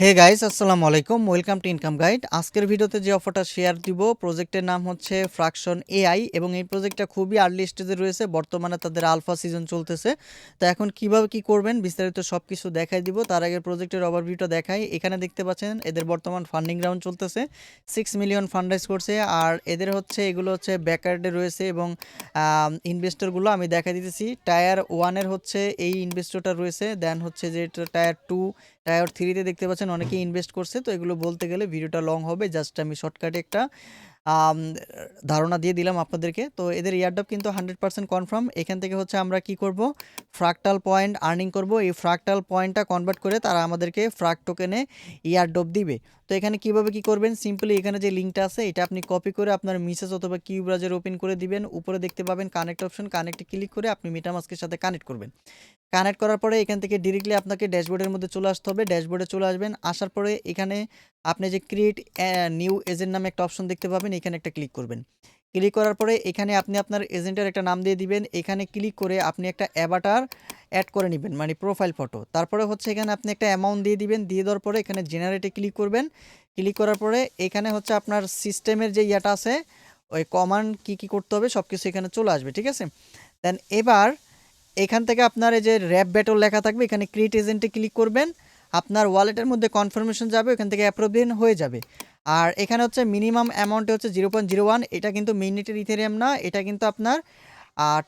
Hey guys, আসসালামু আলাইকুম। Welcome to income guide. আজকের ভিডিওতে যে অফারটা শেয়ার দিব, প্রজেক্টের নাম হচ্ছে ফ্রাকশন এআই এবং এই প্রজেক্টটা খুবই আর্লি স্টেজে রয়েছে। বর্তমানে তাদের আলফা সিজন চলতেছে। তো এখন কিভাবে কি করবেন বিস্তারিত সব কিছু দেখাই দিব। তার আগে প্রজেক্টের ওভারভিউটা দেখাই। এখানে দেখতে পাচ্ছেন এদের বর্তমান ফান্ডিং রাউন্ড চলতেছে, 6 মিলিয়ন ফান্ড রাইজ করছে। আর এদের হচ্ছে এগুলো হচ্ছে ব্যাকয়ার্ডে রয়েছে এবং ইনভেস্টরগুলো আমি দেখা দিতেছি। টায়ার ওয়ানের হচ্ছে এই ইনভেস্টরটা রয়েছে, দেন হচ্ছে যে টায়ার টু, টায়ার থ্রিতে দেখতে পাচ্ছেন অনেকেই ইনভেস্ট করছে। তো এগুলো বলতে গেলে ভিডিওটা লং হবে, জাস্ট আমি শর্টকাটে একটা আম, ধারণা দিয়ে দিলাম আপনাদেরকে। তো এদের ইয়ারড্রপ কিন্তু 100% কনফার্ম। এখান থেকে হচ্ছে আমরা কি করব, ফ্রাকটাল পয়েন্ট আর্নিং করব। এই ফ্রাকটাল পয়েন্টটা কনভার্ট করে তারা আমাদেরকে ফ্রাক টোকেনে ইয়ারড্রপ দিবে। তো এখানে কিভাবে কি করবেন, সিম্পলি এখানে যে লিঙ্কটা আছে এটা আপনি কপি করে আপনার মিসেস অথবা কিউ ব্রাউজার ওপেন করে দিবেন। উপরে দেখতে পাবেন কানেক্ট অপশন, কানেক্টে ক্লিক করে আপনি মেটামাস্কের সাথে কানেক্ট করবেন। কানেক্ট করার পরে এখান থেকে ডিরেক্টলি আপনাকে ড্যাশবোর্ডের মধ্যে চলে আসতে হবে। ড্যাশবোর্ডে চলে আসবেন, আসার পরে এখানে আপনি যে ক্রিয়েট নিউ এজেন্ট নামে একটা অপশন দেখতে পাবেন, এখানে একটা ক্লিক করবেন। ক্লিক করার পরে এখানে আপনি আপনার এজেন্টের একটা নাম দিয়ে দিবেন। এখানে ক্লিক করে আপনি একটা অ্যাভাটার অ্যাড করে নেবেন, মানে প্রোফাইল ফটো। তারপরে হচ্ছে এখানে আপনি একটা অ্যামাউন্ট দিয়ে দিবেন। দিয়ে দেওয়ার পরে এখানে জেনারেটে ক্লিক করবেন। ক্লিক করার পরে এখানে হচ্ছে আপনার সিস্টেমের যে ইয়াটা আছে, ওই কমান্ড কী করতে হবে সব কিছু এখানে চলে আসবে, ঠিক আছে। দেন এবার এখান থেকে আপনার এই যে র্যাপ ব্যাটল লেখা থাকবে, এখানে ক্রিয়েট এজেন্টে ক্লিক করবেন। আপনার ওয়ালেটের মধ্যে কনফার্মেশন যাবে, এখান থেকে অ্যাপ্রুভ হয়ে যাবে। আর এখানে হচ্ছে মিনিমাম অ্যামাউন্ট হচ্ছে 0.01। এটা কিন্তু মেইননেটের ইথেরিয়াম না, এটা কিন্তু আপনার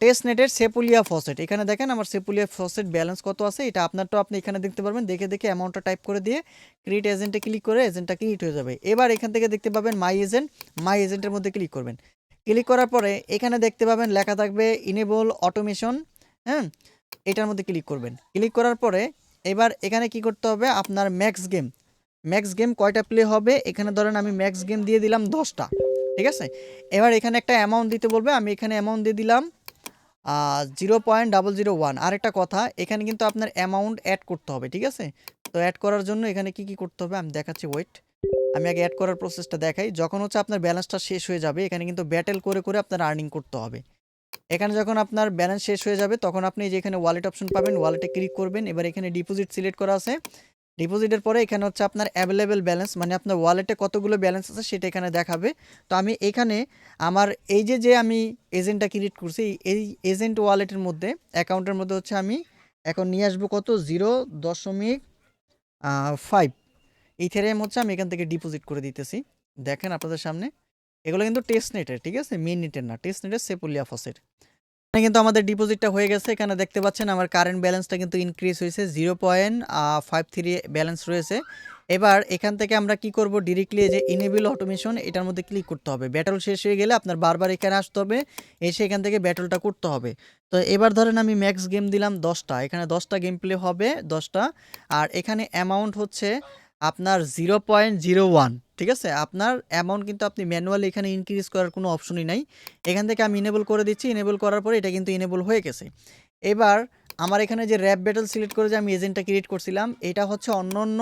টেস্ট নেটের সেপুলিয়া ফসেট। এখানে দেখেন আমার সেপুলিয়া ফসেট ব্যালেন্স কত আছে, এটা আপনারটাও আপনি এখানে দেখতে পারবেন। দেখে দেখে অ্যামাউন্টটা টাইপ করে দিয়ে ক্রিয়েট এজেন্টে ক্লিক করে এজেন্টটা ক্রিয়েট হয়ে যাবে। এবার এখান থেকে দেখতে পাবেন মাই এজেন্টের মধ্যে ক্লিক করবেন। ক্লিক করার পরে এখানে দেখতে পাবেন লেখা থাকবে ইনেবল অটোমেশন। হ্যাঁ, এটার মধ্যে ক্লিক করবেন। ক্লিক করার পরে এবার এখানে কি করতে হবে, আপনার ম্যাক্স গেম কয়টা প্লে হবে, এখানে ধরেন আমি ম্যাক্স গেম দিয়ে দিলাম 10টা, ঠিক আছে। এবার এখানে একটা অ্যামাউন্ট দিতে বলবে, আমি এখানে অ্যামাউন্ট দিয়ে দিলাম 0.001। আরেকটা কথা, এখানে কিন্তু আপনার অ্যামাউন্ট অ্যাড করতে হবে, ঠিক আছে। তো অ্যাড করার জন্য এখানে কি করতে হবে আমি দেখাচ্ছি, ওয়েট। আমি আগে অ্যাড করার প্রসেসটা দেখাই। যখন হচ্ছে আপনার ব্যালেন্সটা শেষ হয়ে যাবে, এখানে কিন্তু ব্যাটেল করে করে আপনার আর্নিং করতে হবে। এখানে যখন আপনার ব্যালেন্স শেষ হয়ে যাবে, তখন আপনি যে এখানে ওয়ালেট অপশন পাবেন, ওয়ালেটে ক্লিক করবেন। এবার এখানে ডিপোজিট সিলেক্ট করা আছে। ডিপোজিটের পরে এখানে হচ্ছে আপনার অ্যাভেলেবেল ব্যালেন্স, মানে আপনার ওয়ালেটে কতগুলো ব্যালেন্স আছে সেটা এখানে দেখাবে। তো আমি এখানে আমার এই যে আমি এজেন্টটা ক্রিয়েট করছি, এই এজেন্ট ওয়ালেটের মধ্যে অ্যাকাউন্টের মধ্যে হচ্ছে আমি এখন নিয়ে আসবো কত, 0.5 ইথেরিয়াম হচ্ছে আমি এখান থেকে ডিপোজিট করে দিতেছি। দেখেন আপনাদের সামনে, এগুলো কিন্তু টেস্ট নেটের, ঠিক আছে, মেইন নেটের না, টেস্ট নেটের সেপুলিয়া ফসেট। এখানে কিন্তু আমাদের ডিপোজিটটা হয়ে গেছে। এখানে দেখতে পাচ্ছেন আমার কারেন্ট ব্যালেন্সটা কিন্তু ইনক্রিজ হয়েছে, 0.53 ব্যালেন্স রয়েছে। এবার এখান থেকে আমরা কি করব, ডিরেক্টলি যে ইনেবল অটোমেশন এটার মধ্যে ক্লিক করতে হবে। ব্যাটল শেষ হয়ে গেলে আপনার বারবার এখানে আসতে হবে, এসে এখান থেকে ব্যাটলটা করতে হবে। তো এবার ধরেন আমি ম্যাক্স গেম দিলাম 10টা, এখানে 10টা গেম প্লে হবে 10টা। আর এখানে অ্যামাউন্ট হচ্ছে আপনার 0.01, ঠিক আছে। আপনার অ্যামাউন্ট কিন্তু আপনি ম্যানুয়ালি এখানে ইনক্রিজ করার কোনো অপশনই নাই। এখান থেকে আমি ইনেবল করে দিচ্ছি। ইনেবল করার পরে এটা কিন্তু ইনেবল হয়ে গেছে। এবার আমার এখানে যে র্যাপ ব্যাটল সিলেক্ট করে যে আমি এজেন্টটা ক্রিয়েট করছিলাম, এটা হচ্ছে অন্য অন্য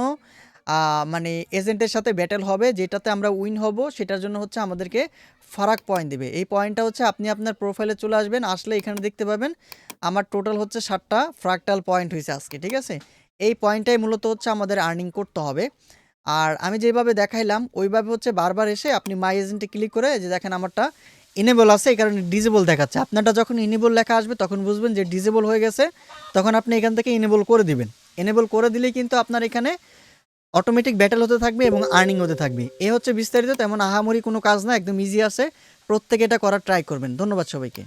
মানে এজেন্টের সাথে ব্যাটেল হবে, যেটাতে আমরা উইন হব। সেটার জন্য হচ্ছে আমাদেরকে ফারাক পয়েন্ট দেবে। এই পয়েন্টটা হচ্ছে আপনি আপনার প্রোফাইলে চলে আসবেন, আসলে এখানে দেখতে পাবেন আমার টোটাল হচ্ছে 7টা ফ্রাকটাল পয়েন্ট হয়েছে আজকে, ঠিক আছে। এই পয়েন্টটাই মূলত হচ্ছে আমাদের আর্নিং করতে হবে। আর আমি যেভাবে দেখাইলাম ওইভাবে হচ্ছে বারবার এসে আপনি মাই এজেন্টে ক্লিক করে যে দেখেন আমারটা ইনেবল আছে, এই কারণে ডিজেবল দেখাচ্ছে। আপনারটা যখন ইনেবল লেখা আসবে তখন বুঝবেন যে ডিজেবল হয়ে গেছে, তখন আপনি এখান থেকে ইনেবল করে দিবেন। এনেবল করে দিলেই কিন্তু আপনার এখানে অটোমেটিক ব্যাটেল হতে থাকবে এবং আর্নিং হতে থাকবে। এ হচ্ছে বিস্তারিত, তেমন আহামরি কোনো কাজ না, একদম ইজি আছে। প্রত্যেকে এটা করার ট্রাই করবেন। ধন্যবাদ সবাইকে।